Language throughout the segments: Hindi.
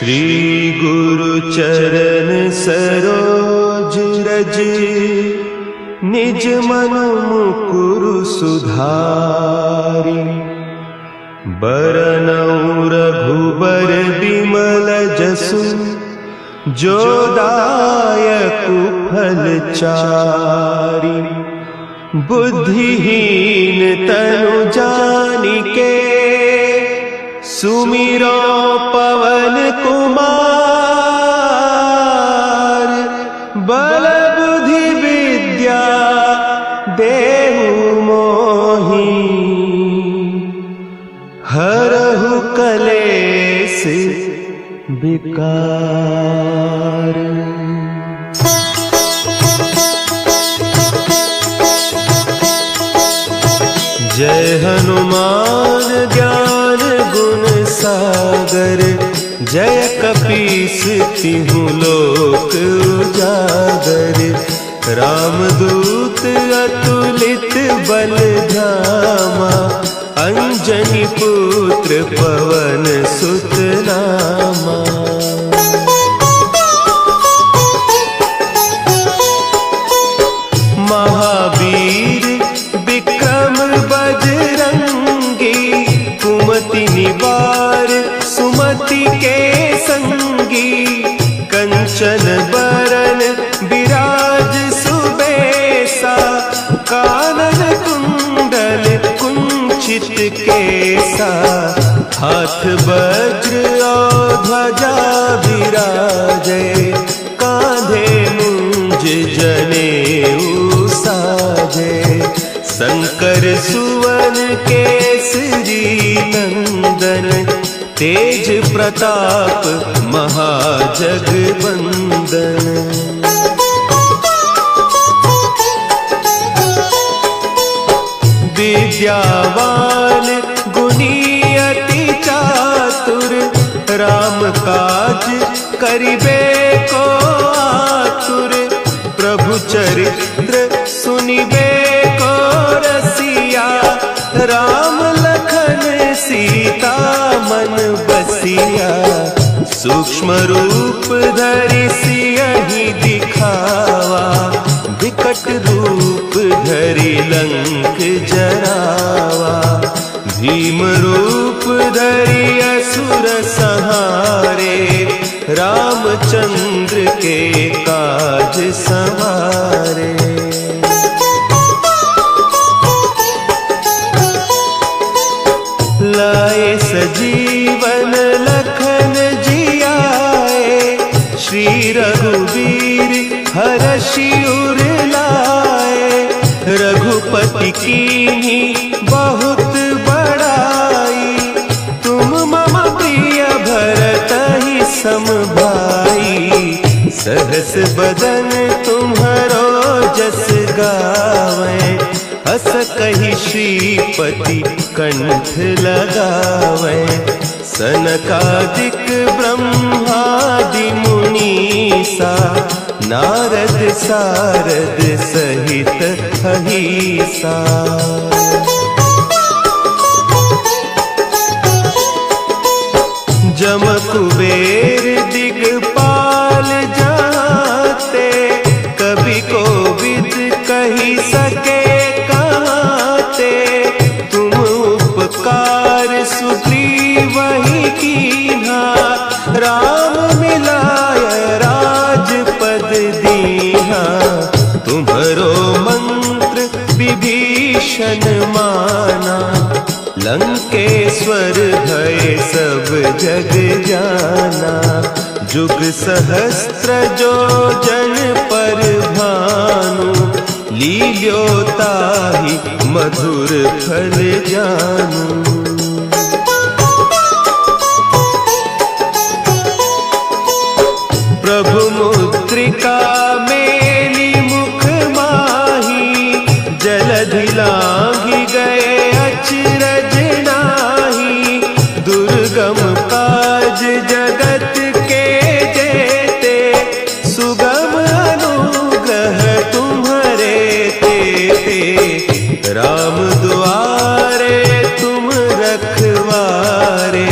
श्री गुरु चरण सरोज रज, निज मन मुकुरु सुधारि। बरनउँ रघुबर बिमल जसु, जो दायकु फल चारि। बुद्धिहीन तनु जानिके, सुमिरो पवन कुमार। बल बुद्धि विद्या देहु मोहि, हरहु कलेस विकार। जय हनुमान ज्ञान गुण सागर, जय कपीस तिहु लोक उजागर। रामदूत अतुलित बल धामा, अंजनी पुत्र पवन सुत नामा। महावीर विक्रम बजरंगी, कुमति निवार सुमति के संगी। कंचन बरन विराज सुबेसा, कानन कुंडल कुंचित केसा। हाथ वज्र और ध्वजा विराजे, कांधे मुंज जनेऊ साजे। शंकर सुवन केसरी नंदन, तेज प्रताप महाजगवंदन। विद्यावान गुणी अति चातुर, राम काज करिबे को आतुर। प्रभु चरित्र सुनिबे को रसिया, राम लखन सीता मन बसिया। सूक्ष्म रूप धरि सियहि दिखावा, विकट रूप धरि लंक जरावा। भीम रूप धरि असुर संहारे, रामचंद्र के काज संवारे। लाए सजीवन लखन जियाए, श्री रघुवीर हरषि उर लाए। रघुपति कीन्ही बहुत बड़ाई, तुम मम प्रिय भरतहि सम भाई। सहस बदन तुम्हरो जस गावें, हस कहि श्रीपति कंठ लगावें। सनकादिक ब्रह्मादि मुनीसा, नारद सारद सहित अहीसा। जम कुबेर दिगपाल जाते, कवि कोविद कहि सके कहते। तुम उपकार सुग्रीवहि कीन्हा, राम मिलाय राजपद दीन्हा। तुम्हरो मंत्र विभीषण माना, लंकेश्वर भय सब जग जाना। जुग सहस्त्र जो जन पर भानु, लील्यो ताहि मधुर फल जानू। प्रभु मुद्रिका मेली मुख माही, जलधि लांघि गए अचरज नाही। दुर्गम काज जगत के जेते, सुगम अनुग्रह तुम्हरे तेते। राम दुआरे तुम रखवारे,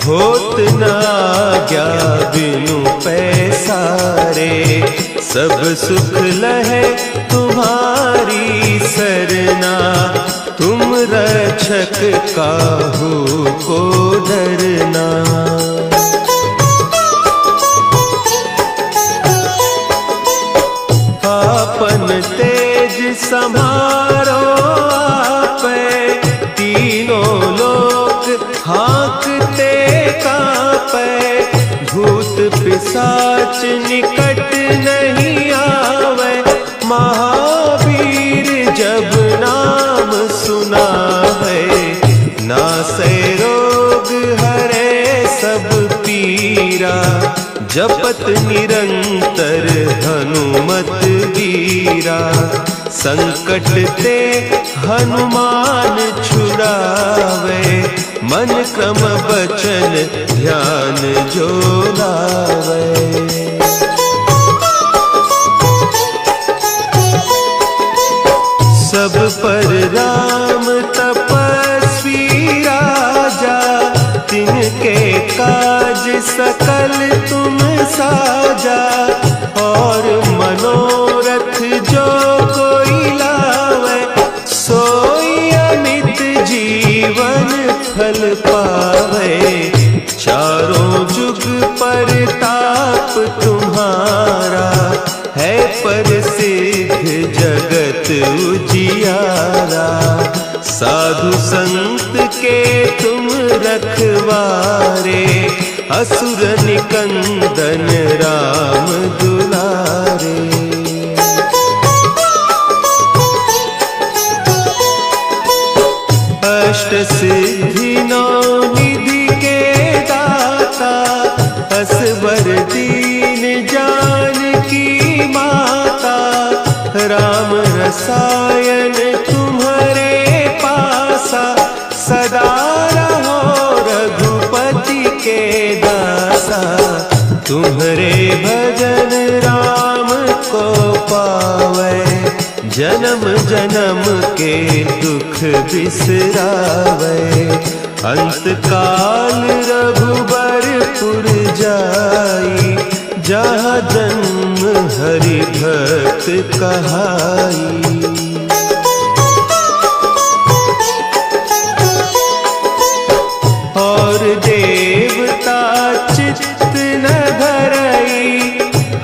होत न आज्ञा बिनु पैसारे। सब सुख लहे तुम्हारी सरना, तुम रक्षक काहू को डरना। आपन तेज समारो आपे, तीनों लोक हाँकते कांपे। भूत पिशाच निकट नहीं आवे, महावीर जब नाम सुनावे। नासै रोग हरे सब पीरा, जपत निरंतर हनुमत वीरा। संकट ते हनुमान छुड़ावे, मन क्रम बचन ध्यान जो लावे। सब पर राम तपस्वी राजा, तिनके काज सकल तुम साजा। और मनोरथ जो कोई लावे, सोई अमित जीवन फल पावे। चारों जुग परताप तुम्हारा, है प्रसिद्ध जगत उजियारा। साधु संत के तुम रखवारे, असुर निकंदन राम दुलारे। अष्ट सिद्धि नौ निधि के दाता, असवर दीन जानकी माता। राम रसायन तुम्हारे पासा, सदा रहो रघुपति के दासा। तुम्हारे भजन राम को पावे, जन्म जन्म के दुख बिसरावे। अंत काल रघुबरपुर जाई, जहाँ जन्म हरि भक्त कहाई। और देवता चित्त न धरई,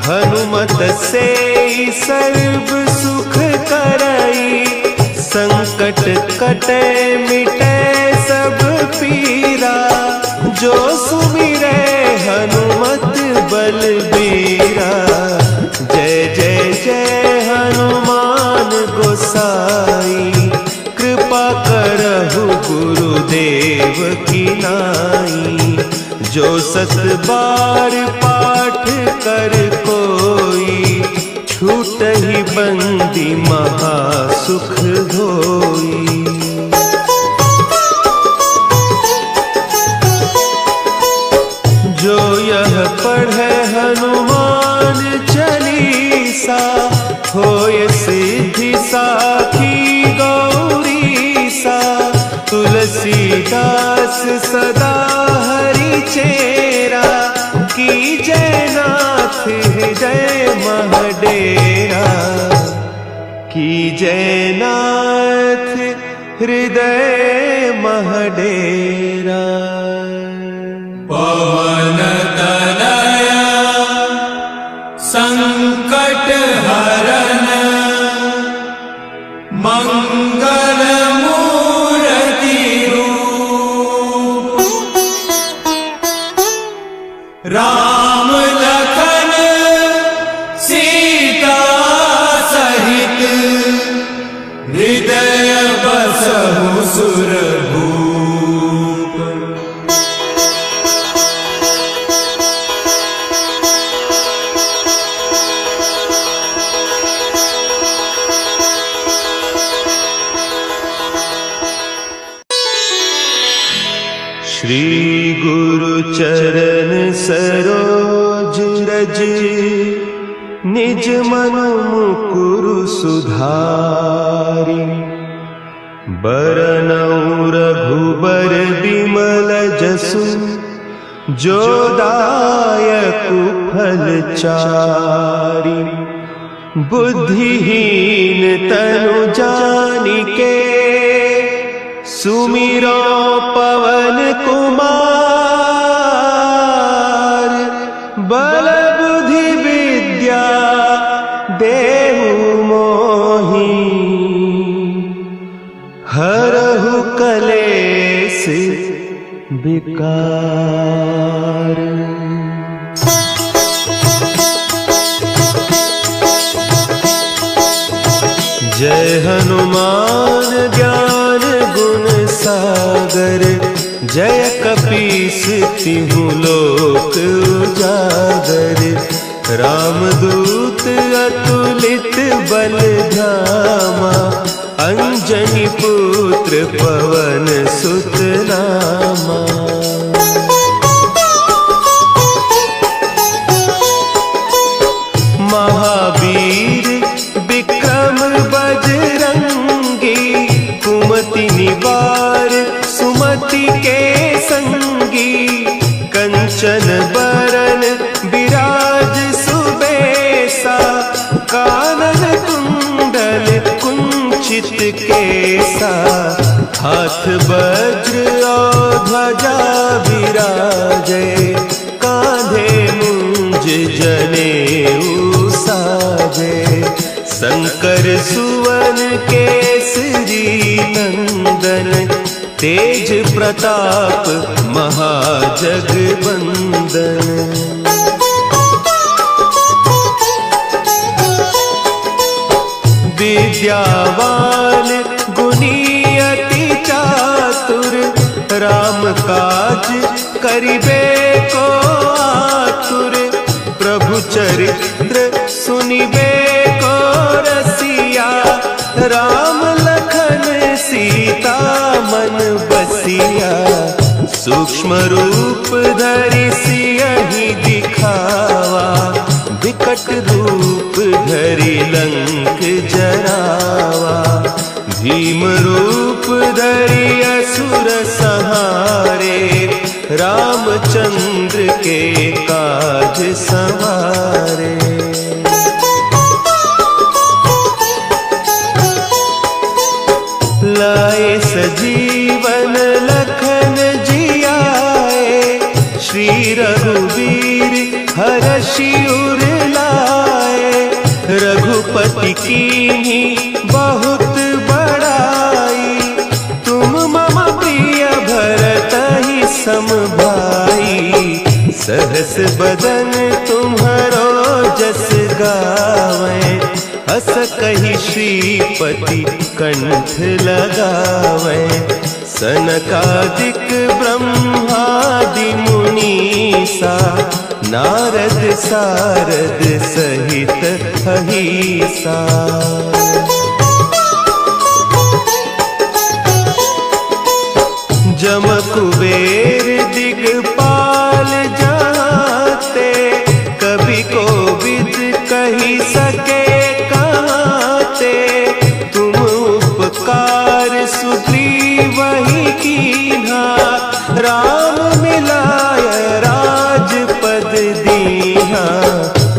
हनुमत से सर्व सुख करई। संकट कटे मिटे सब पीरा, जो सुमिरे हनुमत बलबीरा। जय जय जय हनुमान गोसाई, कृपा करहु गुरुदेव की नाई। जो सत बार पाठ कर कोई, छूटहि बंदी महासुख होई। जो यह पढ़े हनुमान चालीसा, होय सिद्धि साखी गौरीसा। तुलसीदास सदा हरि चेरा, की जय नाथ हृदय महडेरा। की जय नाथ हृदय महडेरा। पवन तनया संकट हरन, मंगल मूर्ति रूप। राम लखन सीता सहित, हृदय बसहु सुरभूप। श्री गुरु चरण सरोज रज, निज मन मुकुरु सुधारि। बरनउँ रघुबर बिमल जसु, जो दायक फलचारी। बुद्धिहीन तनु जानिके सुमिरो पवन कुमार। बल बुद्धि विद्या देहु मोहि हरहु कलेस विकार। जय हनुमान ज्ञान गुण सागर। जय कपीस तिहु लोक उजागर। रामदूत अतुलित बल धामा। अंजनी पुत्र पवन सुत नामा। महावीर विक्रम बजरंगी। कुमति निवार सुमति के संगी। कंचन बरन विराज सुबेसा। कानन कुंडल कुंचित केसा। हाथ वज्र और ध्वजा विराजे। कांधे मुंज जनेऊ साजे। शंकर सुवन केसरी नंदन। तेज प्रताप महाजगवंदन। विद्यावान गुणी अति चातुर। राम काज करिबे को आतुर। प्रभु चरित्र सुनिबे को रसिया। राम लखन सीता मन बसिया। सूक्ष्म रूप धरि सियहि दिखावा। विकट रूप धरि लंक जरावा। भीम रूप धरि असुर संहारे। रामचंद्र के काज संवारे। लाए सजीवन लखन जियाए। श्री रघुवीर हरषि उर लाए। रघुपति कीन्ही बहुत बड़ाई। तुम मम प्रिय भरतहि सम भाई। सहस बदन तुम्हरो जस गावें। हस कहि श्रीपति कंठ लगावें। सनकादिक ब्रह्मादि मुनीसा। नारद सारद सहित अहीसा। जम कुबेर दिगपाल जाते। कवि कोविद कही सके कहते। तुम उपकार सुग्रीवहि कीन्हा। राम मिलाय राजपद दीन्हा।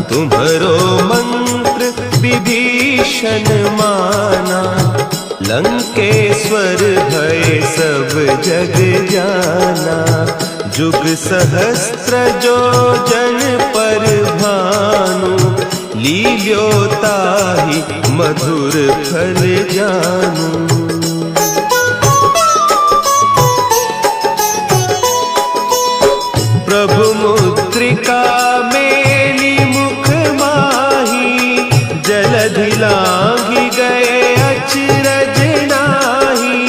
तुम्हरो मंत्र विभीषण माना। लंकेश्वर भय सब जग जाना। जुग सहस्त्र जो जन पर भानु। लील्यो ताहि मधुर फल जानू। प्रभु मुद्रिका मेली मुख माही। जलधि लांघि गए अचरज नाही।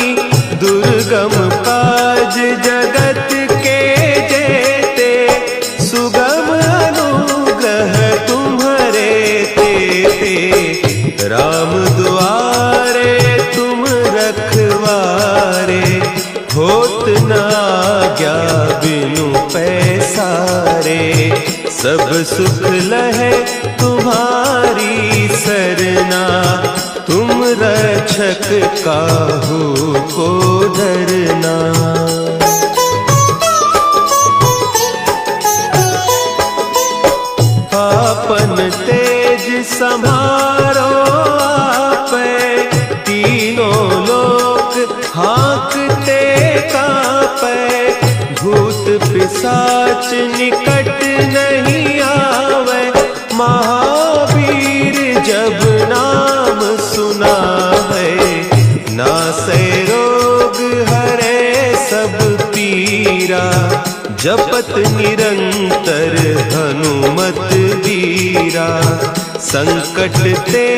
दुर्गम काज जगत के जेते। सुगम अनुग्रह तुम्हरे तेते। राम दुआरे तुम रखवारे। होत न आज्ञा बिनु पैसारे। सब सुख लहे तुम्हारी सरना। तुम रक्षक काहू को डरना। सम्हारो आपे, तीनों लोक हाँकते कांपे, भूत पिशाच निकट नहीं आवे, महावीर जब नाम सुनावे, नासे रोग हरे सब पीरा, जपत निरंतर हनुमत वीरा, संकट ते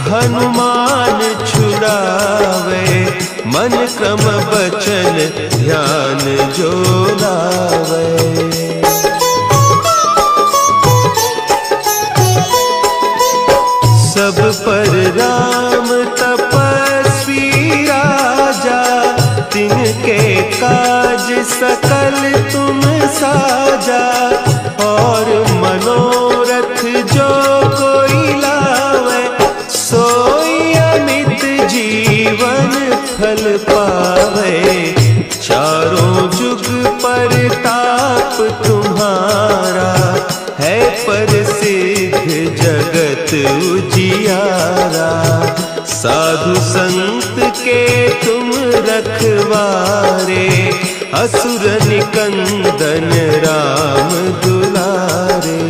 हनुमान छुड़ावे, मन क्रम बचन ध्यान जो लावे। सब पर राम तपस्वी राजा, तिनके काज सकल तुम साजा, और मनोरथ जो कोई लावे, सोई अमित जीवन फल पावे, चारों जुग परताप तुम्हारा, है प्रसिद्ध जगत उजियारा, साधु संत के तुम रखवारे, असुर निकंदन राम दुलारे।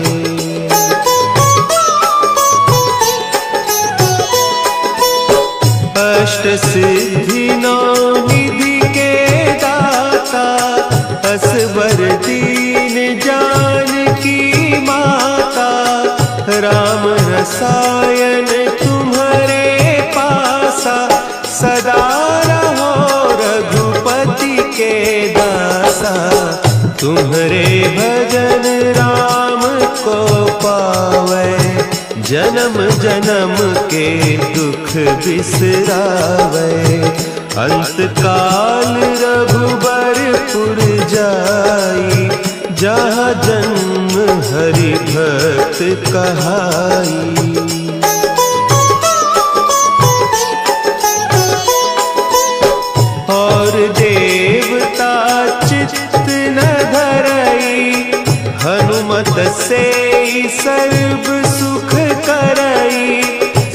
अष्ट सिद्धि नौ निधि के दाता, असवर दीन जानकी माता, राम रसायन तुम्हारे पासा, सदा रहो रघुपति के दासा, तुम्हारे भजन राम को पावे, जन्म जन्म के दुख बिसरावे, अंत काल रघुबरपुर जाई, जहाँ जन्म हरि भक्त कहाई। और देवता चित्त न धरई, हनुमत से सर्व सुख करई,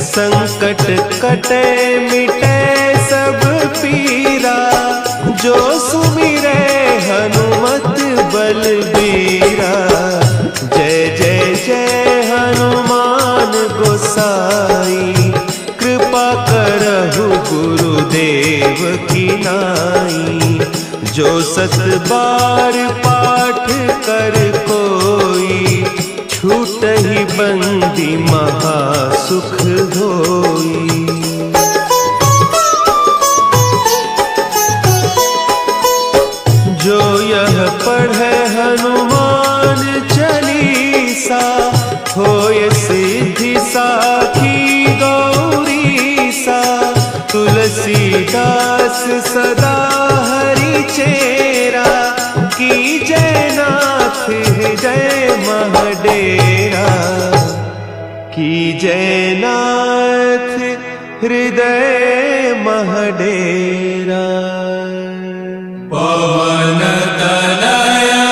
संकट कटे मिटे सब पीरा, जो सुमिरे हनुमत बलबीरा, जय जय जय हनुमान गोसाई, कृपा करहु गुरुदेव की नाई, जो सत बार पाठ कर कोई, छूटहि बंदी महा सुख होई। जो यह पढ़े हनुमान चालीसा, होय सिद्धि साखी गौरीसा, तुलसीदास सदा हरि चेरा, की जय नाथ हृदय महडेरा, की जय नाथ हृदय महडेरा। पवन तनया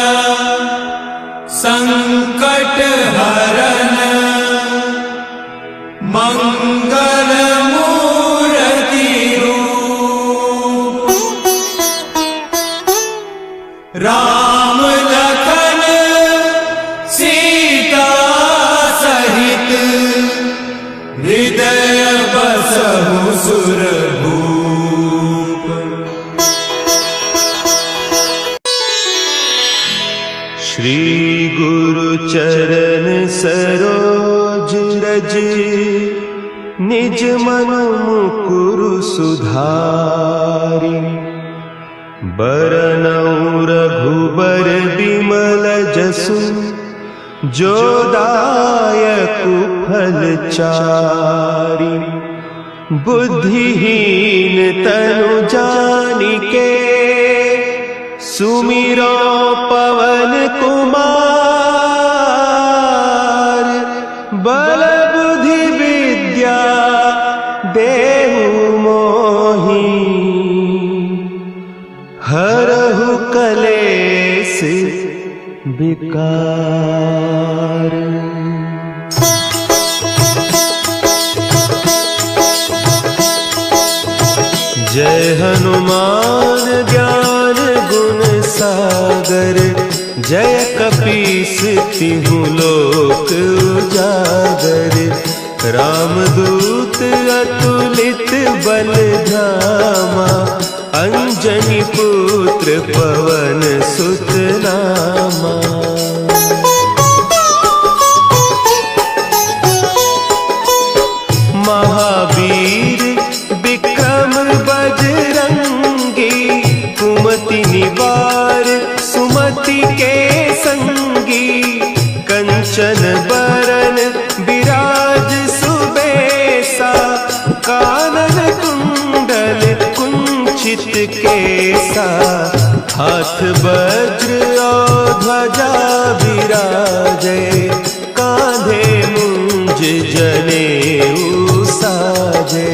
संकट हरन, मंगल मूर्ति रूप, राम लखन सीता सहित, हृदय बसहु सुरभूप। श्री गुरु चरण सरोज रज, निज मन मुकुरु सुधारि, बरनउँ रघुबर बिमल जसु, जो दायकु फल चारि, बुद्धिहीन तनु जानिके, सुमिरो पवन कुमार, बल बुद्धि विद्या देहु मोहि, हरहु कलेस विकार। जय कपीस तिहु लोक उजागर, रामदूत अतुलित बल धामा, अंजनी पुत्र पवन सुत नामा। महावीर विक्रम बजरंगी, कुमति निवार सुमति के संगी, कंचन बरन विराज सुबेसा, कानन कुंडल कुंचित केसा, हाथ वज्र और ध्वजा विराजे, कांधे मुंज जनेऊ साजे,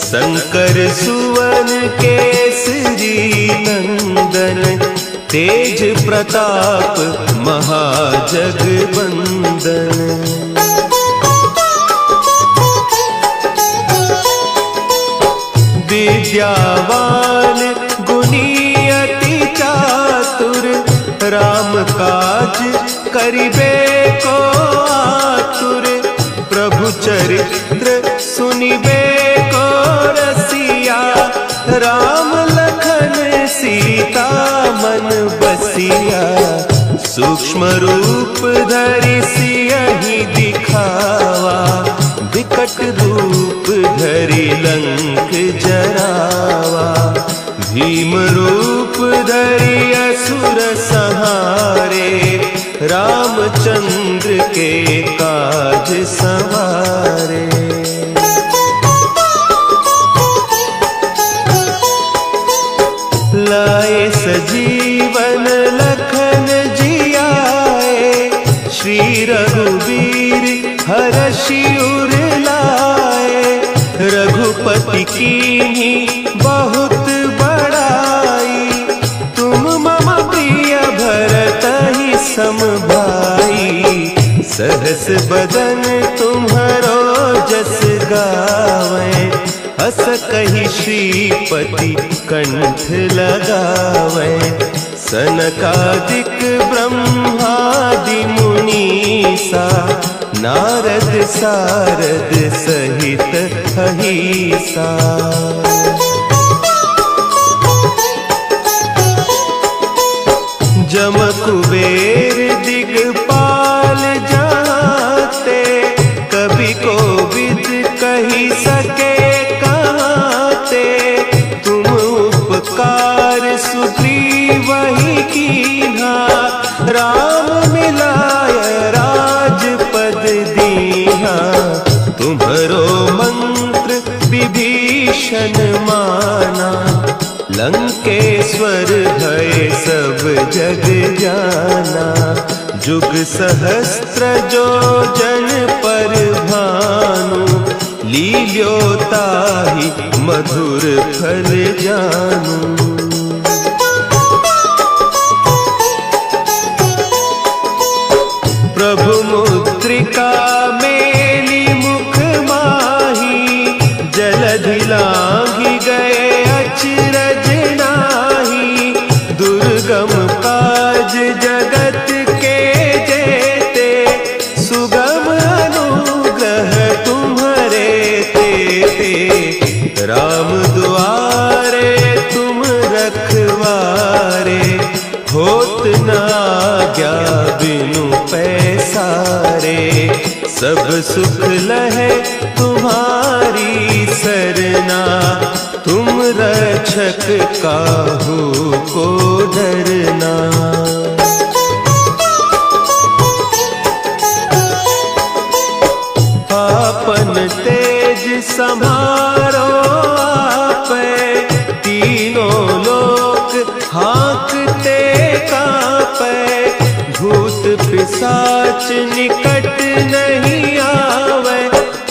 शंकर सुवन केसरी नंदन, तेज प्रताप महाजगबंदन। विद्यावान गुणी अति चातुर, राम काज करिबे को आतुर, प्रभु चरित्र सुनिबे को रसिया, राम लखन सीता मन बसिया, सूक्ष्म रूप धरि सियहि दिखावा, विकट रूप धरि लंक जरावा, भीम रूप धरि असुर संहारे, रामचंद्र के काज संवारे। लाए सजीवन लखन जियाए, श्री रघुवीर हरषि उर लाए, रघुपति कीन्ही बहुत बड़ाई, तुम मम प्रिय भरतहि सम भाई, सहस बदन तुम्हरो जस गावें, अस कहि श्रीपति कंठ लगावें, सनकादिक ब्रह्मादि मुनीसा, नारद सारद सहित अहीसा। जम कुबेर दिगपाल जाते, कवि कोविद कही सके कहते, तुम उपकार सुग्रीवहि कीन्हा, राम मिलाय राजपद दीन्हा, तुम्हरो मंत्र विभीषण माना, लंकेश्वर भय सब जग जाना, जुग सहस्त्र जो जन पर भानु, लील्योताहि मधुर फल जानू। प्रभु मुद्रिका मेली मुख माही, जलधि लांघि गए अचरज नाही, दुर्गम काज जगत के जेते, सुगम अनुग्रह तुम्हरे तेते, राम दुआरे तुम रखवारे, होत न आज्ञा बिनु पैसारे, सब सुख लहे तुम्हारी सरना, तुम रक्षक काहू को डरना। आपन तेज समारो आपे, तीनों लोक हाँकते कांपे, भूत पिशाच निकट नहीं आवे,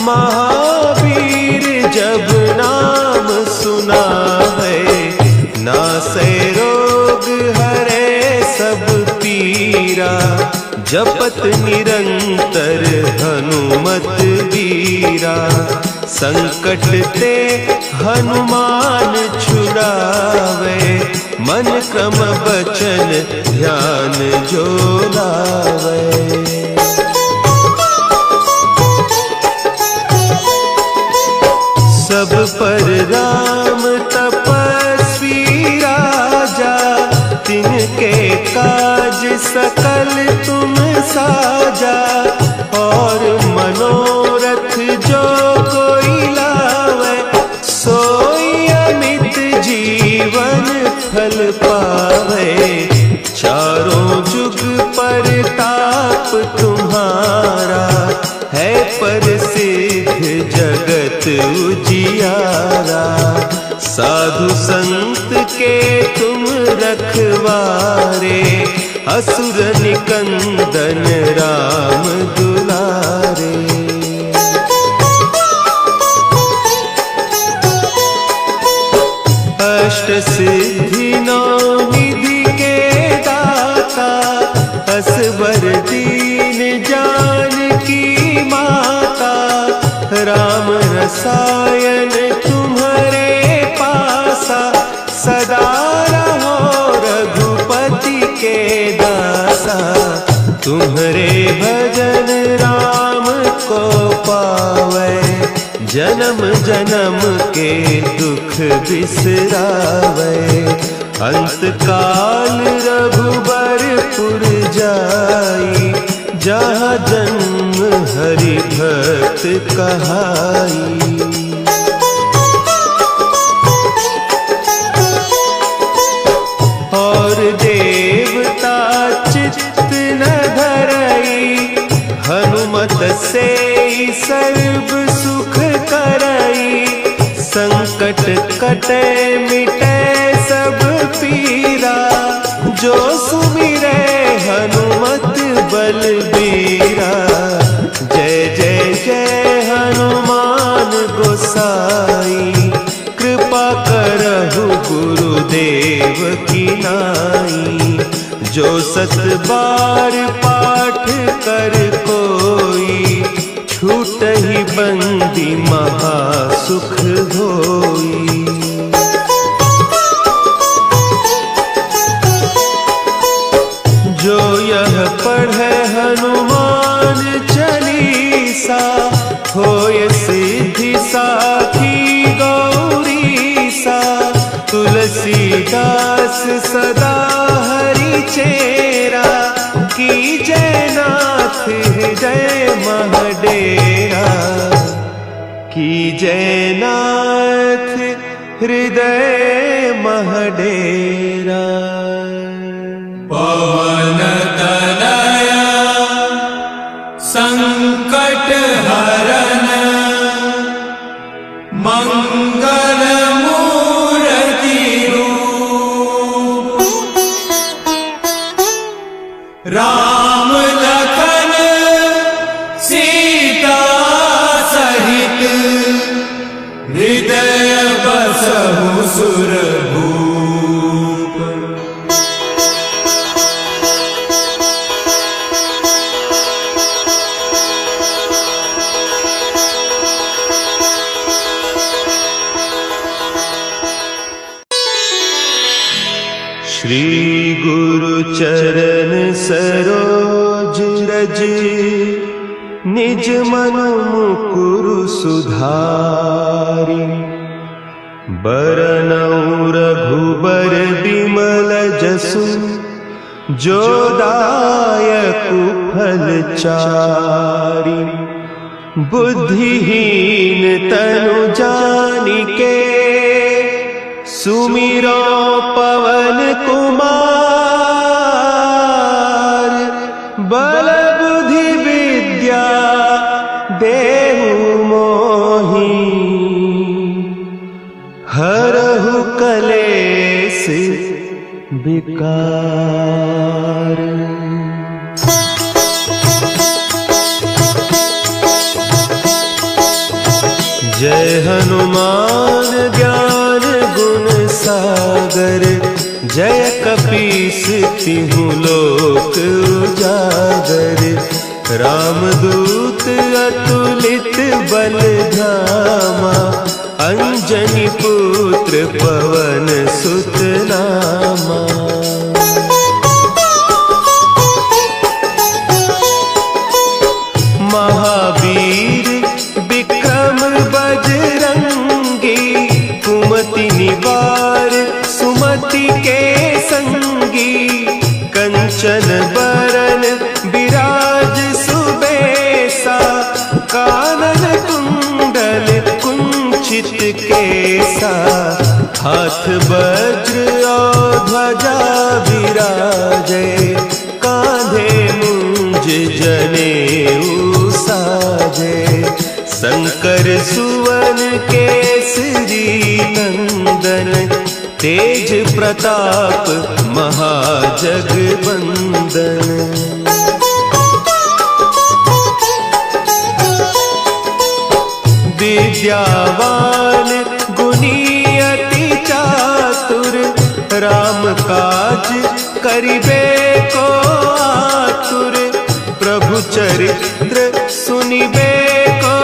महावीर जब नाम सुना है, नासै रोग हरे सब पीरा, जपत निरंतर हनुमत वीरा, संकट ते हनुमान छुड़ावे, मन क्रम बचन ध्यान जो लावे। सब पर राम तपस्वी राजा, तिनके काज सकल तुम साजा। और मनोरथ जो कोई लावे, सोई अमित जीवन फल पावे। चारों जुग परताप तुम्हारा, है प्रसिद्ध जगत उजियारा। साधु संत के तुम रखवारे, असुर निकंदन राम दुलारे। अष्ट सिद्धि नौ निधि के दाता, असवर दीन जानकी माता। राम रसायन तुम्हारे पासा, सदा रहो रघुपति के दासा। तुम्हारे भजन राम को पावे, जन्म जन्म के दुख बिसरावे। अंत काल रघुबरपुर जाई, जहाँ जन्म हरि भक्त कहाई। और देवता चित्त न धरई, हनुमत से सर्व सुख करई। संकट कटे मिटे सब पीरा, जो सुमिरे हनुमत बलबीरा। जय जय जय हनुमान गोसाई, कृपा करहु गुरुदेव की नाई। जो सत बार पाठ कर कोई, छूटहि बंदी महासुख होई। जो यह पढ़े हनुमान चालीसा, होय सिद्धि साखी गौरीसा। तुलसीदास सदा हरि चेरा, कीजय नाथ हृदय महडेरा। कीजय नाथ हृदय महडेरा। पवन तनया संकट हरन, मंगल मूर्ति रूप। राम लखन सीता सहित, हृदय बसहु सुरभूप। श्री गुरु चरण सरोज रज, निज मन मुकुरु सुधारि। बरनउँ रघुबर बिमल जसु, जो दायकु फल चारि। बुद्धिहीन तनु जानिके, सुमिरो पवन कुमार। बल बुद्धि विद्या देहु मोहि, हरहु कलेस विकार। जय हनुमान ज्ञान गुण सागर, जय कपीस तिहु लोक उजागर। रामदूत अतुलित बलधामा, अंजनी पुत्र पवन सुत नामा। महावीर विक्रम बजरंगी, कुमति निवार सुमति के संगी। कंचन बरन विराज सुबेसा, कानन कुंडल कुंचित केसा। हाथ वज्र और ध्वजा विराजे, कांधे मुंज जनेऊ साजे। शंकर सुवन केसरी नंदन, तेज प्रताप महाजगबंदन। विद्यावान गुणी अति चातुर, राम काज करिबे को आतुर। प्रभु चरित्र सुनिबे को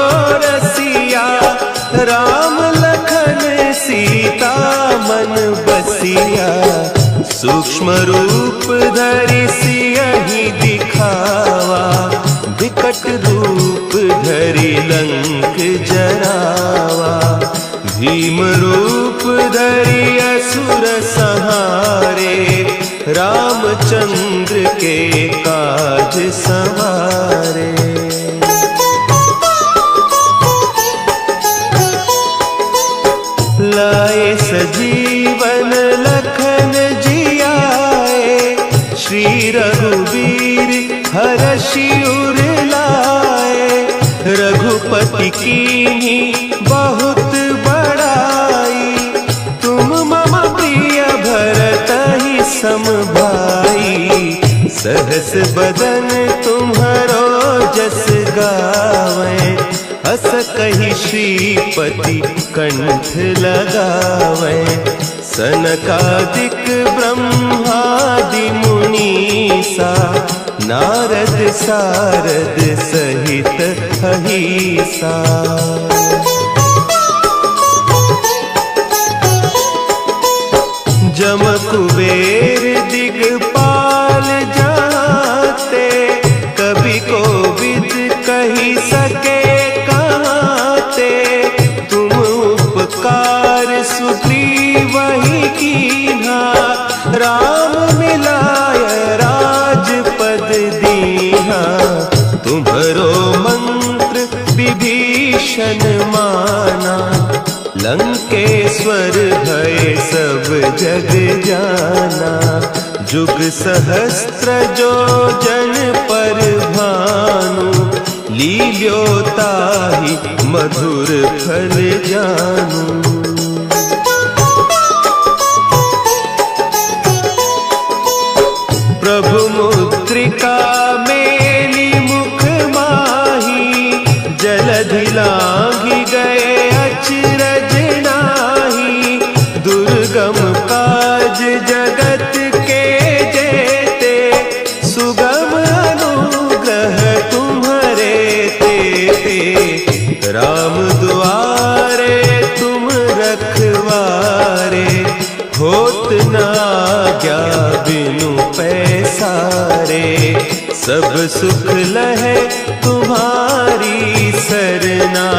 रसिया, राम लखन सीता मन बसिया। सूक्ष्म रूप धरि सियहि दिखावा, विकट रूप धरि लंक जरावा। भीम रूप धरि असुर संहारे, रामचंद्र के काज संवारे। लाए सजीवन लखन जियाए, श्री रघुवीर हरषि उर लाए। रघुपति कीन्ही बहुत बड़ाई, तुम मम प्रिय भरतहि सम भाई। सहस बदन तुम्हरो जस गावें, हस कहि श्रीपति कंठ लगावें। सनकादिक ब्रह्मादि मुनीसा, नारद सारद सहित अहीसा। जम कुबेर दिगपाल जाते, कवि कोविद कही सके कहते। तुम उपकार सुग्रीवहि कीन्हा, राम मिलाय राजपद दीन्हा। तुम्हरो मंत्र विभीषण माना, लंकेश्वर भय सब जग जाना। जुग सहस्त्र जो जन पर भानु, लील्योताहि मधुर फल जानू। प्रभु मुद्रिका मेली मुख माही, जलधि लांघि गए अचरज नाही। दुर्गम काज जगत के जेते, सुगम अनुग्रह तुम्हरे तेते। राम दुआरे तुम रखवारे, होत न आज्ञा बिनु पैसारे। सब सुख लहे तुम्हारी सरना,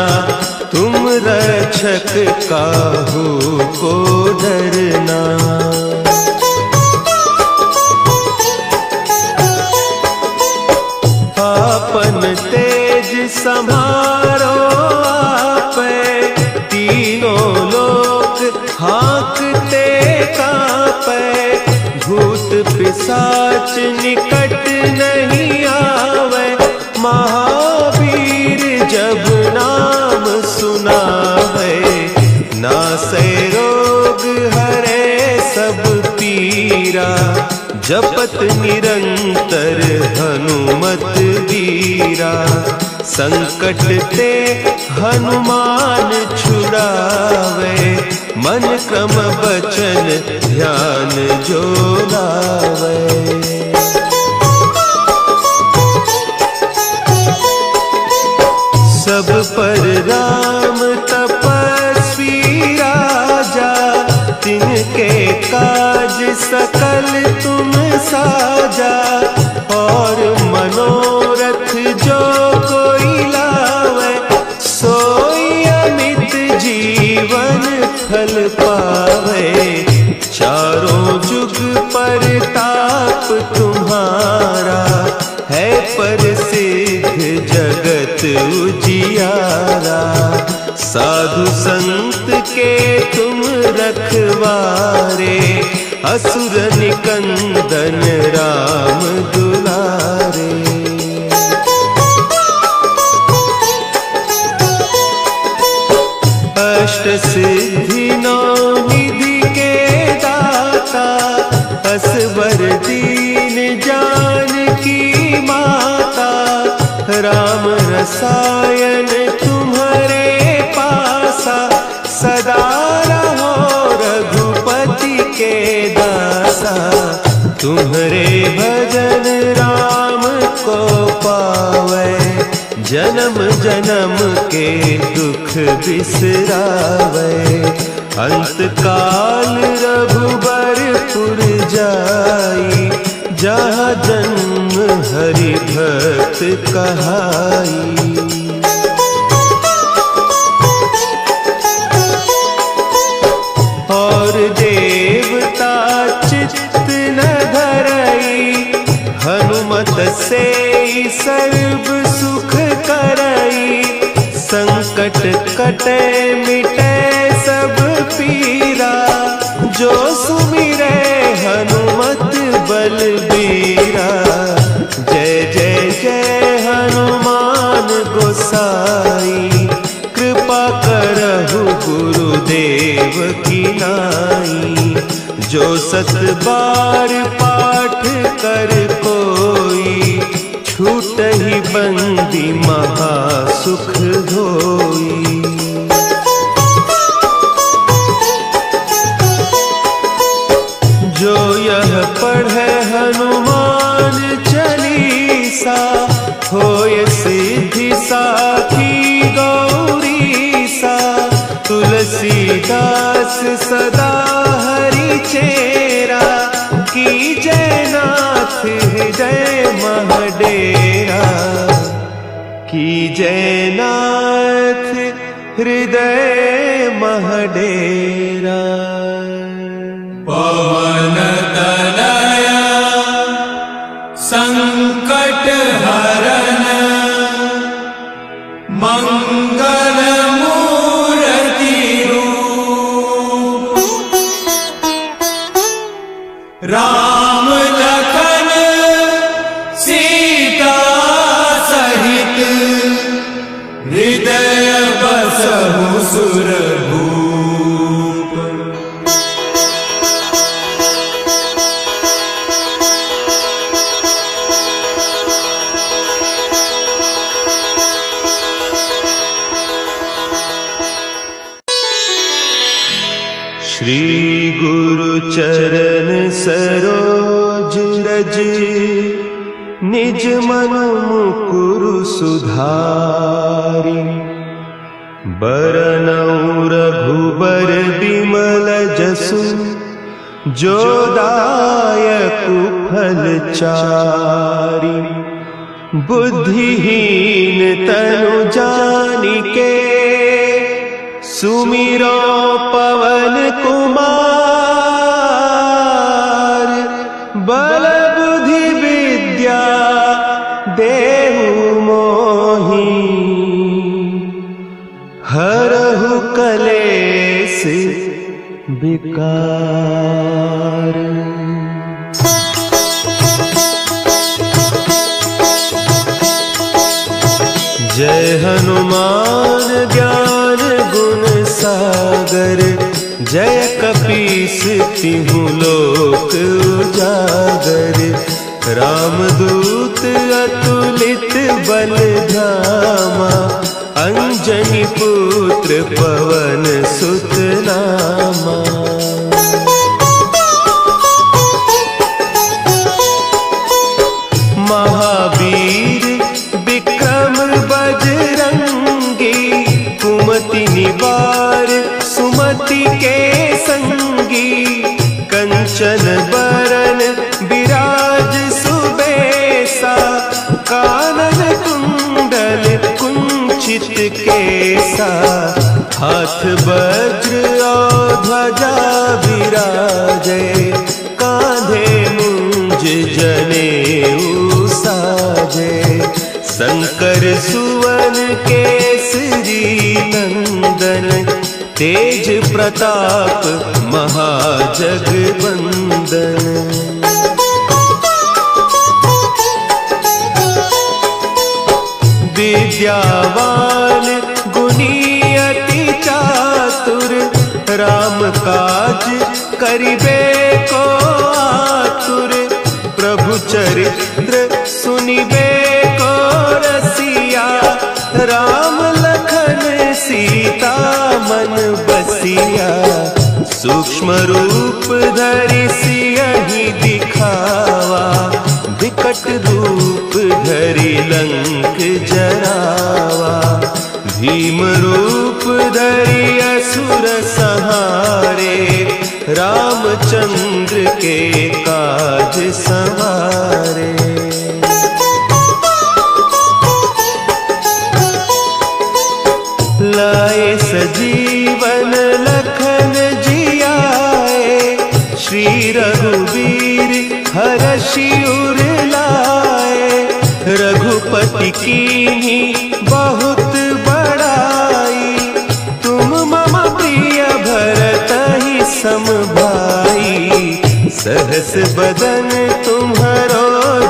तुम रक्षक काहू को डरना। आपन तेज समारो आपे, तीनों लोक हाँकते कांपे। भूत पिशाच निकट नहीं आवे, महावीर जब नाम सुनावे। नासै रोग हरे सब पीरा, जपत निरंतर हनुमत वीरा। संकट ते हनुमान छुड़ावे, मन क्रम बचन ध्यान जो लावे। सब पर राम तपस्वी राजा, तिनके काज सकल तुम साजा। और मनोरथ जो कोई लावे, सोई अमित जीवन फल पावे। चारों जुग परताप तुम्हारा, है प्रसिद्ध जगत उजियारा। साधु संत के तुम रखवारे, असुर निकंदन राम दुलारे। अष्ट सिद्धि नौ निधि के दाता, असवर दीन जानकी माता। राम रसायन तुम्हारे पासा, सदा रहो रघुपति के दासा। तुम्हारे भजन राम को पावे, जन्म जन्म के दुख बिसरावे। अंत काल रघुबरपुर जाई, जहाँ जन्म हरि भक्त कहाई। और देवता चित्त न धरई, हनुमत से सर्व सुख करई। संकट कटे मिटे सब पीरा, जो सुमिरे हनुमत बलबीरा। जय जय जय हनुमान गोसाई, कृपा करहु गुरुदेव की नाई। जो सत बार पाठ कर कोई, छूटहि बंदी महा सुख होई। जो यह पढ़े हनुमान चालीसा, होय सिद्धि साखी गौरीसा। तुलसीदास सदा हरि चेरा, कीजय नाथ हृदय महडेरा। कीजय नाथ हृदय महडेरा। पवन तनया संकट हरन, मंगल मूर्ति रूप। राम लखन सीता सहित, हृदय बसहु सुरभूप। श्री गुरु चरण सरोज रज, निज मन मुकुरु सुधारि। बरनउँ रघुबर बिमल जसु, जो दायकु फल चारि। बुद्धिहीन तनु जानिके, सुमिरो पवन कुमार। बल बुद्धि विद्या देहु मोहि, हरहु कलेस विकार। जय हनुमान ज्ञान गुण सागर, जय कपीस तिहु लोक उजागर। रामदूत अतुलित बल धामा, अंजनी पुत्र पवन सुत नामा। महावीर विक्रम बजरंगी, परिवार सुमति के संगी, कंचन बरन विराज सुबेसा, कानन कुंडल कुंचित केसा, हाथ वज्र और ध्वजा विराजे, कांधे मुंज जनेऊ साजे, शंकर सुवन केसरी नंदन, तेज प्रताप महाजगवंदन। विद्यावान गुणी अति चातुर, राम काज करिबे को आतुर, प्रभु चरित्र सुनिबे को रसिया, राम लखन सीता मन बसिया, सूक्ष्म रूप धरि सियहि दिखावा, विकट रूप धरि लंक जरावा, भीम रूप धरि असुर संहारे, रामचंद्र के काज संवारे। लाए सजीवन लखन जियाए, श्री रघुवीर हरषि उर लाए, रघुपति कीन्ही बहुत बड़ाई, तुम मम प्रिय भरतहि सम भाई, सहस बदन तुम्हरो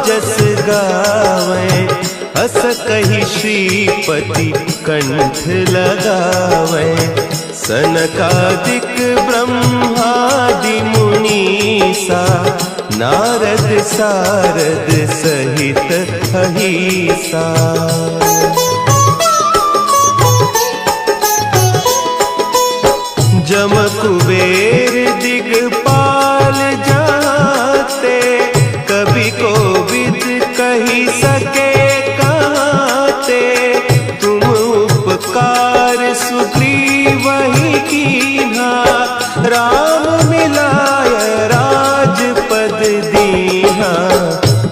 जस गावें, अस कहि श्रीपति कंठ लगावें, सनकादिक ब्रह्मादि मुनीसा, नारद सारद सहित अहीसा। जम कुबेर दिगपाल जाते, कवि कोविद कही सके कहते, तुम उपकार सुग्रीवहि कीन्हा, राम मिलाय राजपद दीन्हा,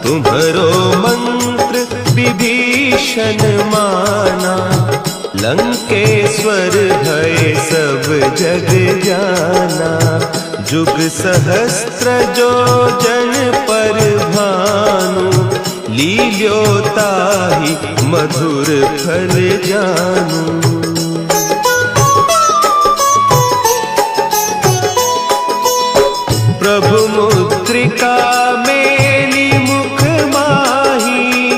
तुम्हरो मंत्र विभीषण माना, लंकेश्वर भय सब जग जाना, जुग सहस्त्र जो जन पर भानु, लील्योताहि मधुर फल जानू। प्रभु मुद्रिका मेली मुख माही,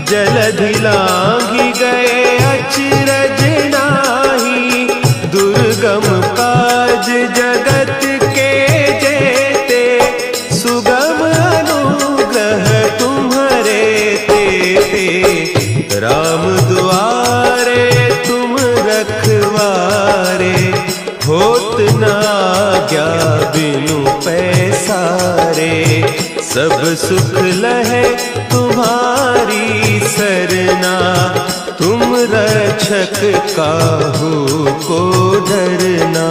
जलधि लांघि गए अचरज नाही, दुर्गम काज जगत के जेते, सुगम अनुग्रह तुम्हरे तेते, राम दुआरे तुम रखवारे, होत न आज्ञा बिनु पैसारे, सब सुख लहे तुम्हारी सरना, तुम रक्षक काहू को डरना।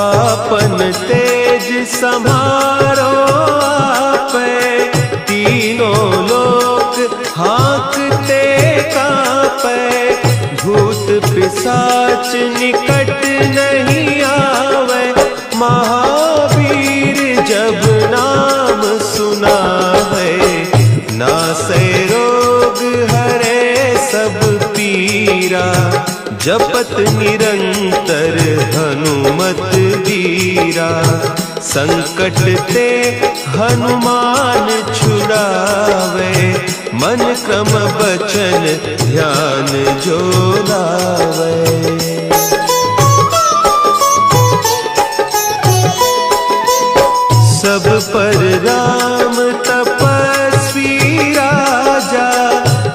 आपन तेज समारो आपे, तीनों लोक हाँकते कांपे, भूत पिशाच निकट नहीं आवे, महावीर जब नाम सुना है, नासै रोग हरे सब पीरा, जपत निरंतर हनुमत वीरा, संकट ते हनुमान छुड़ावे, मन क्रम बचन ध्यान जो लावे। सब पर राम तपस्वी राजा,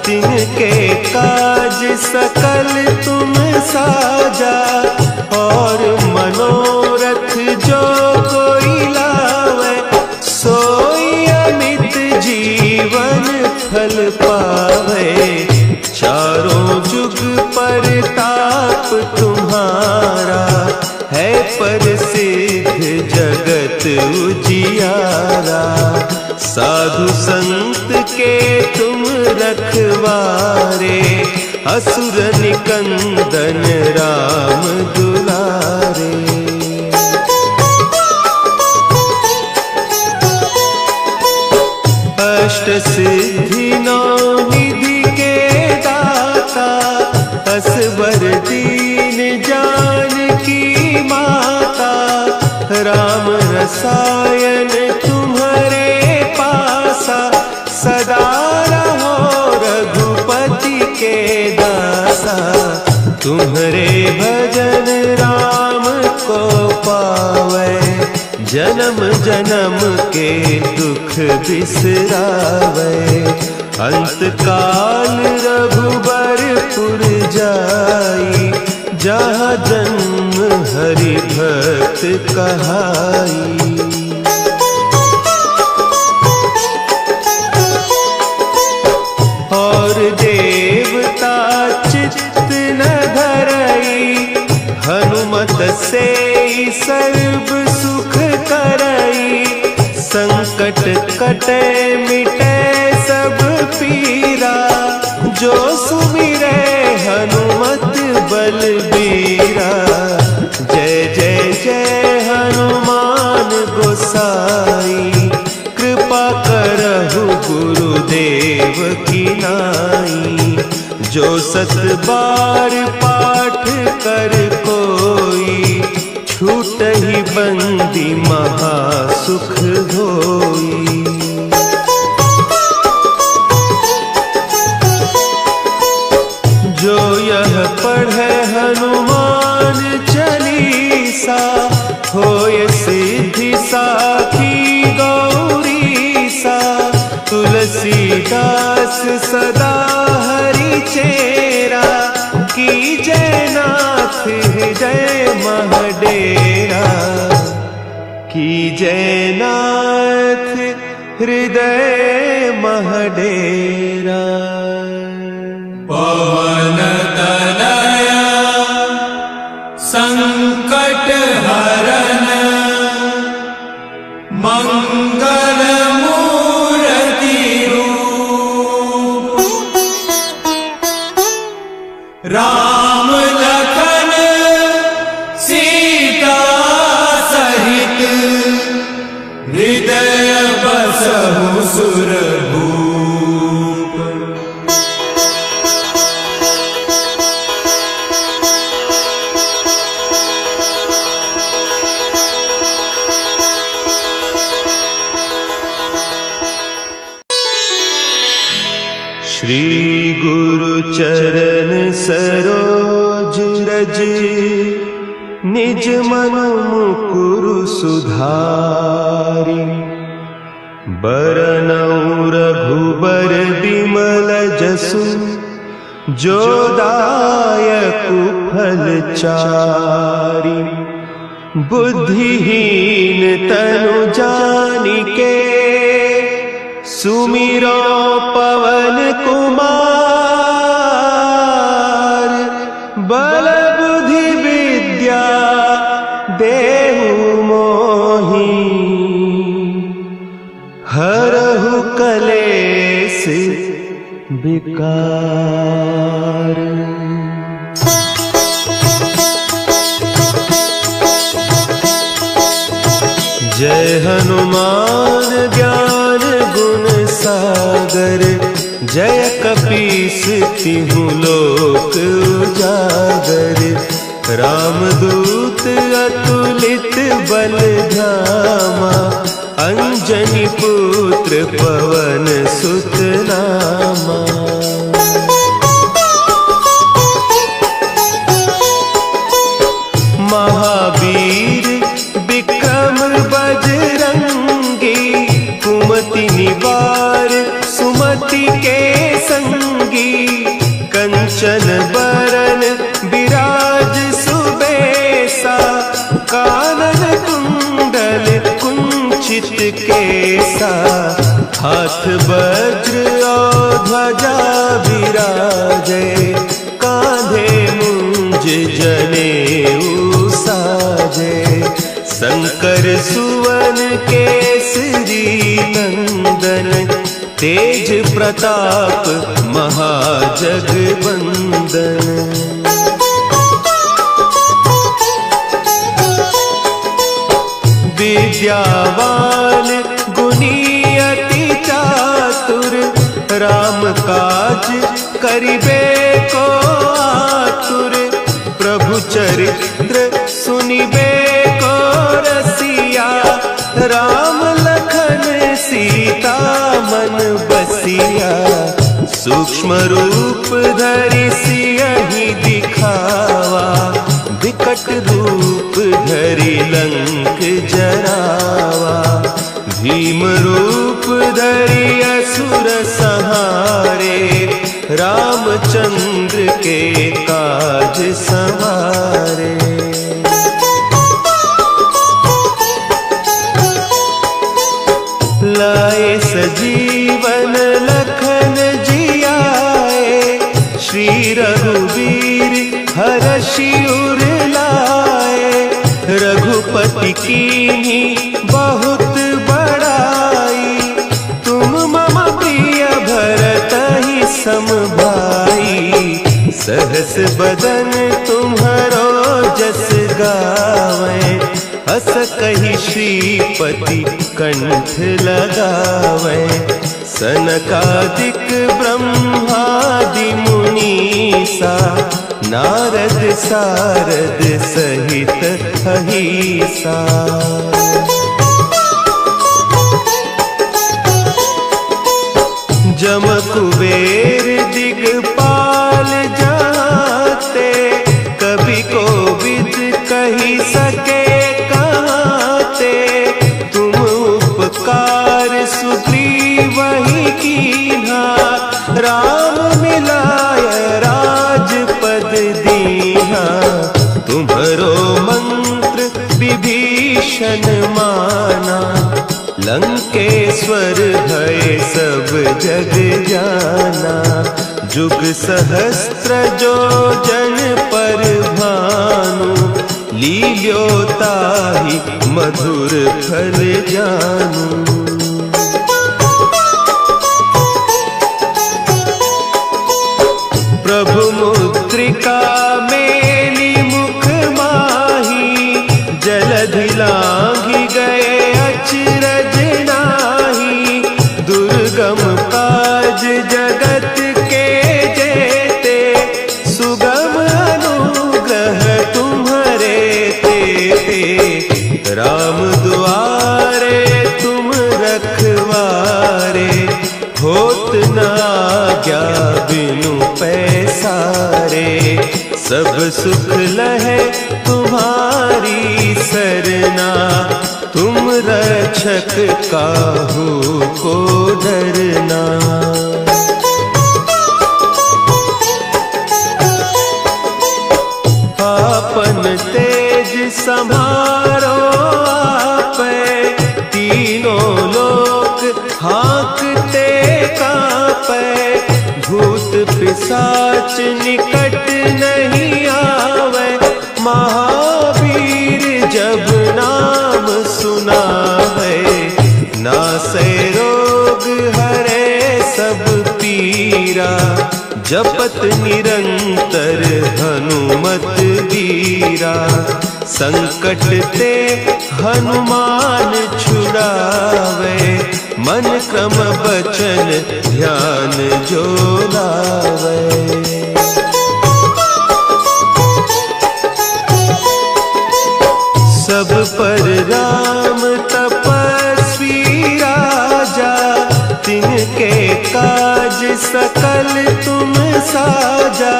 तिनके काज सकल तुम साजा, और मनोरथ जो कोई लावे, सोई अमित जीवन फल पावे। जगत उजियारा। साधु संत के तुम रखवारे, असुर निकंदन राम दुलारे। अष्ट सिद्धि नौ निधि के दाता, असबर दीन जानकी माता। राम रसायन तुम्हारे पासा, सदा रहो रघुपति के दासा। तुम्हारे भजन राम को पावे, जन्म जन्म के दुख बिसरावे। अंत काल रघुबरपुर जाई, जहाँ जन्म हरि भक्त कहाई। और देवता चित्त न धरई, हनुमत से सर्व सुख करई। संकट कटे मिटे सब पीरा, जो सुमिरे हनुमत बलबीरा। जय जय जय हनुमान गोसाई, कृपा करहु गुरुदेव की नाई। जो सत बार पाठ कर कोई, छूटहि बंदी महासुख होई। जो यह पढ़े हनुमान चालीसा, होय सिद्धि साखी गौरीसा। तुलसीदास सदा हरि चेरा, कीजय नाथ हृदय महडेरा। कीजय नाथ हृदय महडेरा। पवन तनया संकट हरन, मंगल मूर्ति रूप। राम लखन सीता सहित, हृदय बसहु सुरभूप। श्री गुरु चरण सरोज रज, निज मन मुकुरु सुधारि। बरनउँ रघुबर बिमल जसु, जो दायकु फल चारि। बुद्धिहीन तनु जानिके, सुमिरो पवन कुमार। बल बुद्धि विद्या देहु मोहि, हरहु कलेस विकार। जय हनुमान ज्ञान गुण सागर, जय कपीस तिहु लोक उजागर। रामदूत अतुलित बल धामा, अंजनी पुत्र पवन सुत नामा। महावीर विक्रम बजरंगी, कुमति निवार सुमति के संगी। कंचन बरन विराज सुबेसा, कानन कुंडल कुंचित केसा। हाथ वज्र और ध्वजा विराजे, कांधे मुंज जनेऊ साजे। शंकर सुवन केसरी नंदन, तेज प्रताप महाजगवंदन। विद्यावान गुणी अति चातुर, राम काज करिबे को आतुर। प्रभु चरित्र सुनिबे को रसिया, राम लखन सीता मन बसिया। सूक्ष्म रूप धरि सियहि दिखावा, विकट रूप धरि लंक जरावा। भीम रूप धरि असुर संहारे, रामचंद्र के काज संवारे। लाए सजीवन लखन जियाए, श्री रघुवीर हरषि उर लाए। रघुपति कीन्ही बहुत बड़ाई, तुम मम प्रिय भरतहि सम भाई। सहस बदन तुम्हरो जस गावें, हस कहि श्रीपति कंठ लगावें। सनकादिक ब्रह्मादि मुनीसा, नारद सारद सहित अहीसा। जम कुबेर दिगपाल जाते, कवि कोविद कही सके कहते। तुम उपकार सुग्रीवहि कीन्हा, राम मिलाय राजपद दीन्हा। तुम्हरो मंत्र विभीषण माना, लंकेश्वर भय सब जग जाना। जुग सहस्त्र जो जन पर भानु, लील्योताहि मधुर फल जानू। प्रभु मुद्रिका मेली मुख माही, जलधि लांघि गए अचरज नाही। दुर्गम काज जगत के जेते, सुगम अनुग्रह तुम्हरे तेते। राम दुआरे तुम रखवारे, होत न आज्ञा बिनु पैसारे। सब सुख लहे तुम्हारी सरना, तुम रक्षक काहू को डरना। आपन तेज समारो आपे, तीनों लोक हाँकते कांपे। भूत पिशाच निकट नहीं आवे, महावीर जब नाम सुनावे। नासै रोग हरे सब पीरा, जपत निरंतर हनुमत बीरा। संकट ते हनुमान छुड़ावे, मन क्रम बचन ध्यान जो लावे। सब पर राम तपस्वी राजा, तिनके काज सकल तुम साजा।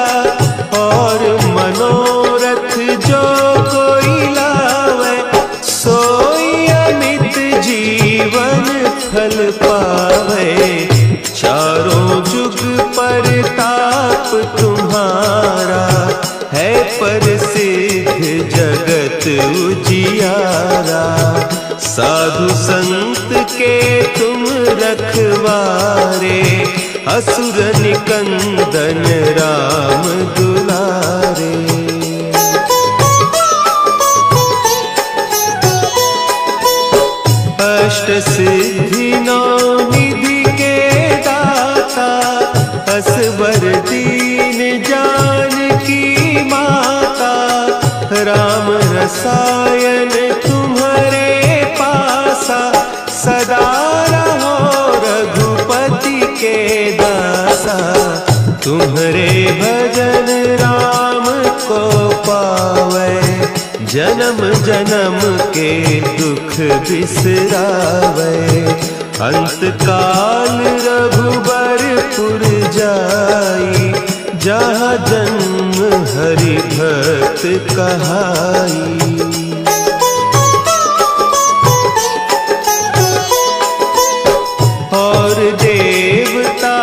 और मनोरथ जो कोई लावे, सोई अमित जीवन फल पावे। चारों जुग परताप तुम्हारा, है प्रसिद्ध जगत उजियारा। साधु संत के तुम रखवारे, असुर निकंदन राम दुलारे। अष्ट सिद्धि नौ निधि के दाता असबर दीन जानकी माता राम रसायन तुम्हारे पासा सदा रहो रघुपति के दासा तुम्हारे भजन राम को पावे जन्म जन्म के दुख बिसरावे अंत काल रघुबरपुर जाई जहाँ जन्म हरि भक्त कहाई। और देवता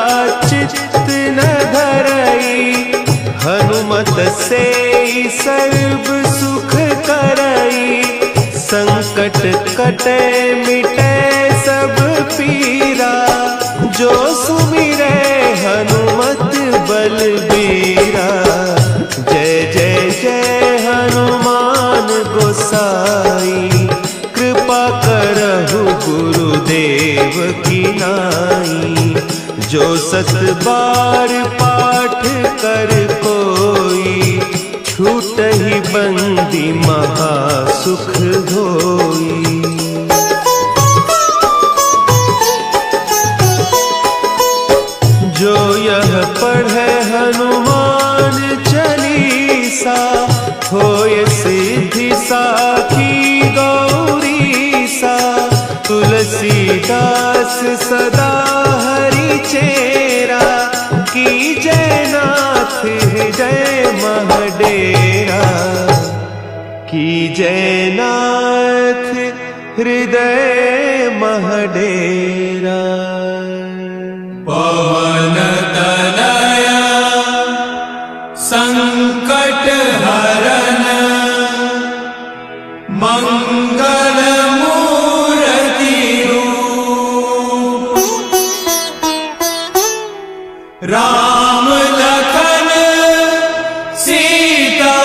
चित्त न धरई हनुमत से सर्व सुख करई संकट कटे मिटे सब पीरा जो सुमिरे हनुमत बलबीरा। जय जय जय हनुमान गोसाई कृपा करहु गुरुदेव की नाई जो सत बार पाठ कर कोई छूटहि बंदी महासुख होई। जो यह पढ़े हनुमान चालीसा होय सिद्धि साखी गौरीसा तुलसीदास सदा हरि चेरा की जयनाथ हृदय महडेरा की जयनाथ हृदय महडेरा। पवन तनया संकट हरन मंगल मूर्ति रूप राम लखन सीता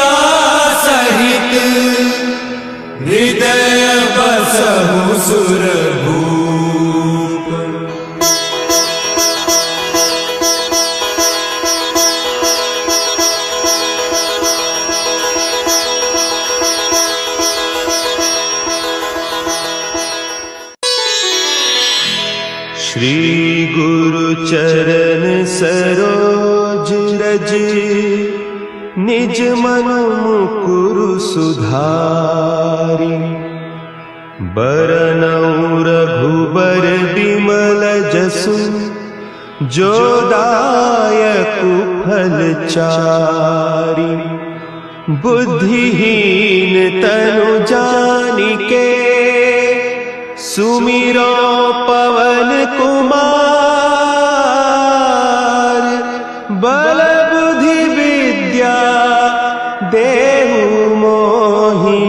सहित हृदय बसहु सुरभूप। श्री गुरु चरण सरोज रज निज मन मुकुरु सुधारि बरनउँ रघुबर बिमल जसु जो दायकु फल चारि। बुद्धिहीन तनु जानिके सुमिरो पवन कुमार बल बुद्धि विद्या देहु मोहि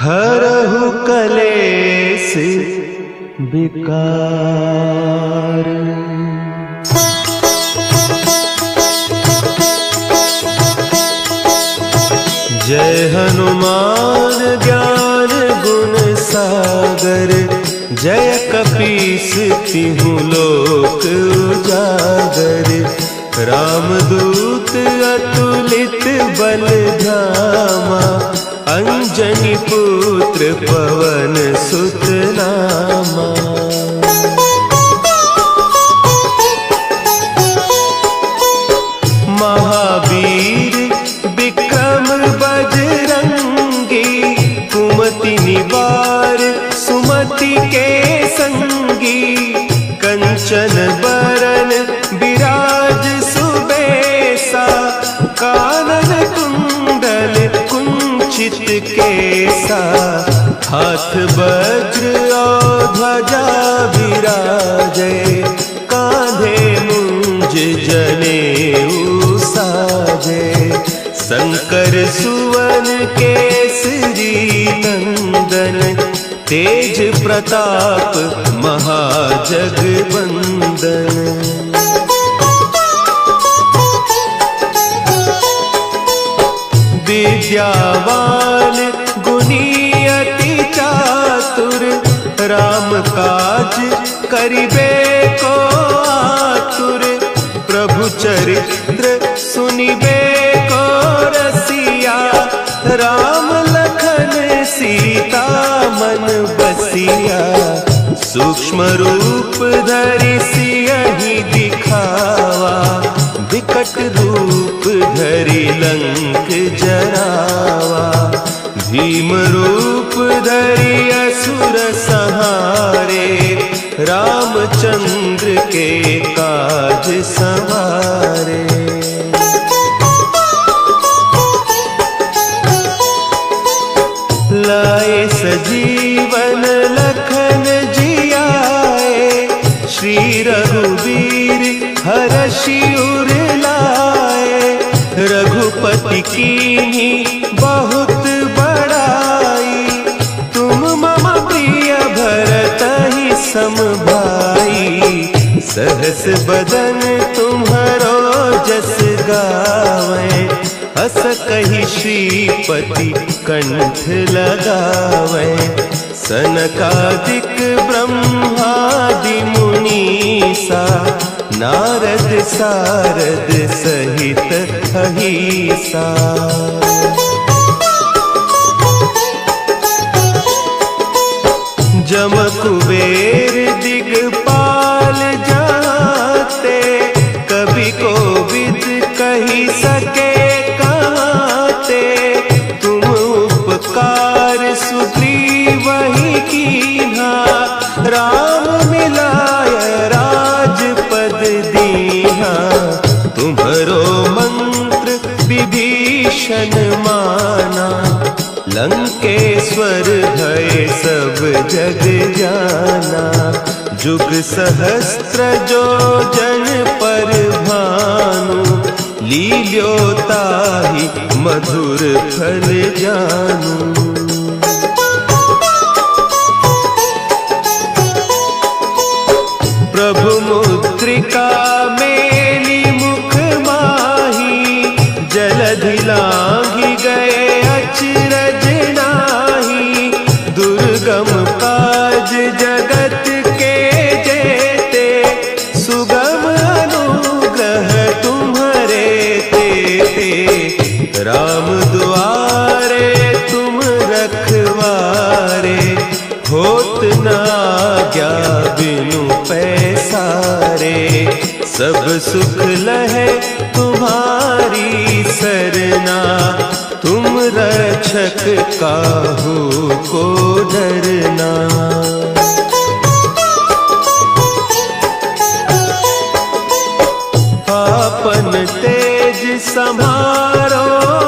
हरहु कलेस विकार। जय हनुमान ज्ञान गुण सागर जय कपीस तिहु लोक उजागर। रामदूत अतुलित बल धामा अंजनी पुत्र पवन सुत नामा। महावीर विक्रम बजरंगी कुमति निवार सुमति के संगी। कंचन बरन विराज सुबेसा कानन कुंडल कुंचित केसा। हाथ वज्र और ध्वजा विराजे कांधे मुंज जनेऊ साजे। शंकर सुवन केसरी नंदन तेज प्रताप महाजगवंदन। विद्यावान गुणी अति चातुर काज करिबे को आतुर, प्रभु चरित्र सुनिबे को रसिया। राम लखन सीता मन बसिया, सूक्ष्म रूप धरि सियहि दिखावा। विकट रूप धरि लंक जरावा, भीम रूप धरि असुर संहारे। रामचंद्र के काज संवारे। लाए सजीवन लखन जियाए, श्री रघुवीर हरषि उर लाए। रघुपति कीन्ही बहुत बड़ाई, तुम मम प्रिय भरतहि सम भाई। सहस बदन तुम्हरो जस गावें, हस कहि श्रीपति कंठ लगावें। सनकादिक ब्रह्मादि मुनीसा, नारद सारद सहित अहीसा। जम कुबेर दिगपाल जाते, कवि कोविद कही सके कहते। तुम उपकार सुग्रीवहि कीन्हा, राम मिलाय राजपद दीन्हा। तुम्हरो मंत्र विभीषण माना, लंकेश्वर भय सब जग जाना। जुग सहस्त्र जो जन पर भानु, लील्योताहि मधुर फल जानू। प्रभु मुद्रिका मेली मुख माही, जलधि लांघि गए अचरज नाही। दुर्गम काज जगत के जेते, सुगम अनुग्रह तुम्हरे तेते। राम दुआरे तुम रखवारे, होत न आज्ञा बिनु पैसारे। सब सुख लहे तुम्हारी सरना, तुम रक्षक काहू को डरना। आपन तेज समारो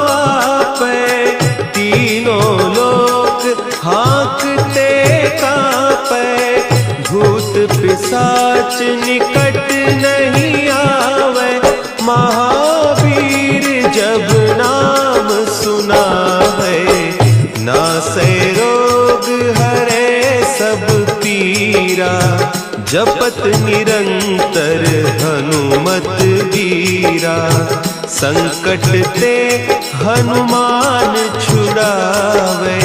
आपे, तीनों लोक हाँकते कांपे। भूत पिशाच निकट नहीं आवे, महावीर जब नाम सुनावे। नासै रोग हरे सब पीरा, जपत निरंतर हनुमत बीरा। संकट ते हनुमान छुड़ावे,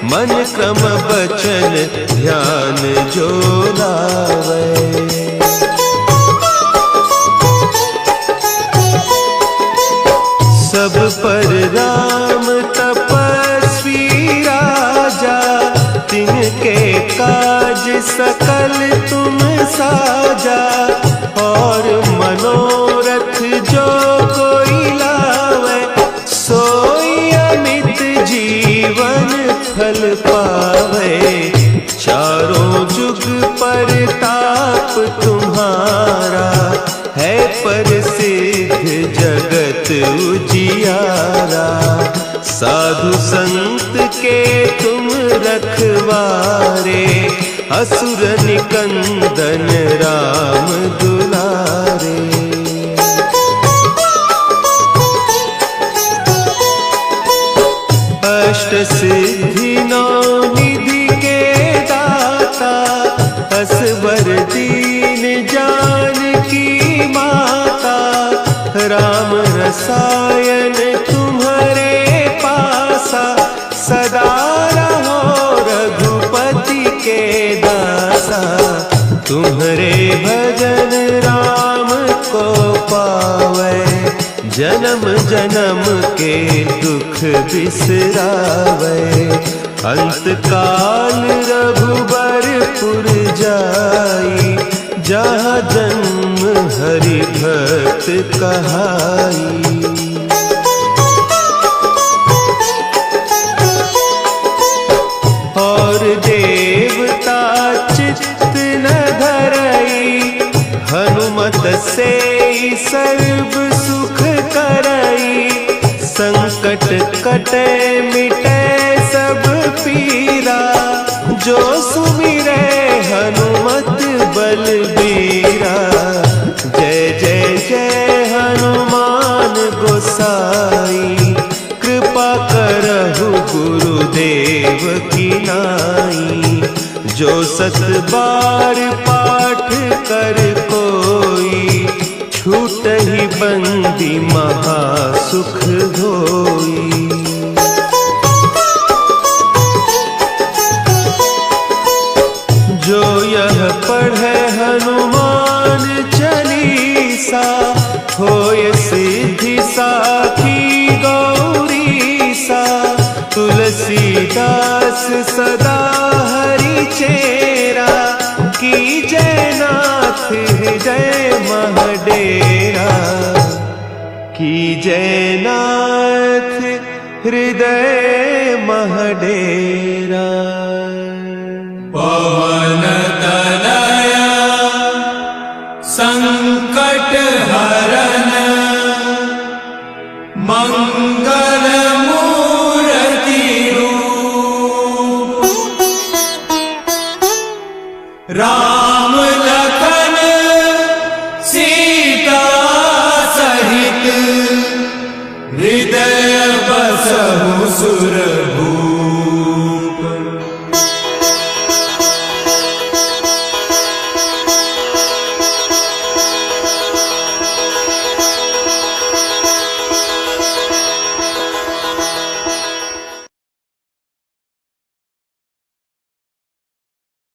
मन क्रम बचन ध्यान जो लावे। सब पर राम तपस्वी राजा, तिनके काज सकल तुम साजा। और मनोरथ जो कोई लावे, सोई अमित जीवन फल पावे। चारों जुग परताप तुम्हारा, है प्रसिद्ध जगत उजियारा। साधु संत के तुम रखवारे, असुर निकंदन राम दुलारे। अष्ट सिद्धि नौ निधि के दाता, असवर दीन जानकी माता। राम रसायन तुम्हारे पासा, सदा रहो रघुपति के दासा। तुम्हारे भजन राम को पावे, जन्म जन्म के दुख बिसरावे। अंत काल रघुबरपुर जाई, जहाँ जन्म हरि भक्त कहाई। और देवता चित्त न धरई, हनुमत से सर्व सुख करई। संकट कटे मिटे सब पीरा, जो सुमिरे हनुमत बलबीरा। जय जय जय हनुमान गोसाई, कृपा करहु गुरुदेव की नाई। जो सत बार पाठ कर कोई, छूटहि बंदी महासुख होई। जो यह पढ़े हनुमान चालीसा, होय सिद्धि साखी गौरीसा। तुलसीदास सदा हरि चेरा, की जयनाथ हृदय महडेरा। की जयनाथ हृदय महडेरा। पवन तनया संकट हरन, मंगल मूर्ति रूप। राम लखन सीता सहित, हृदय बसहु सुरभूप।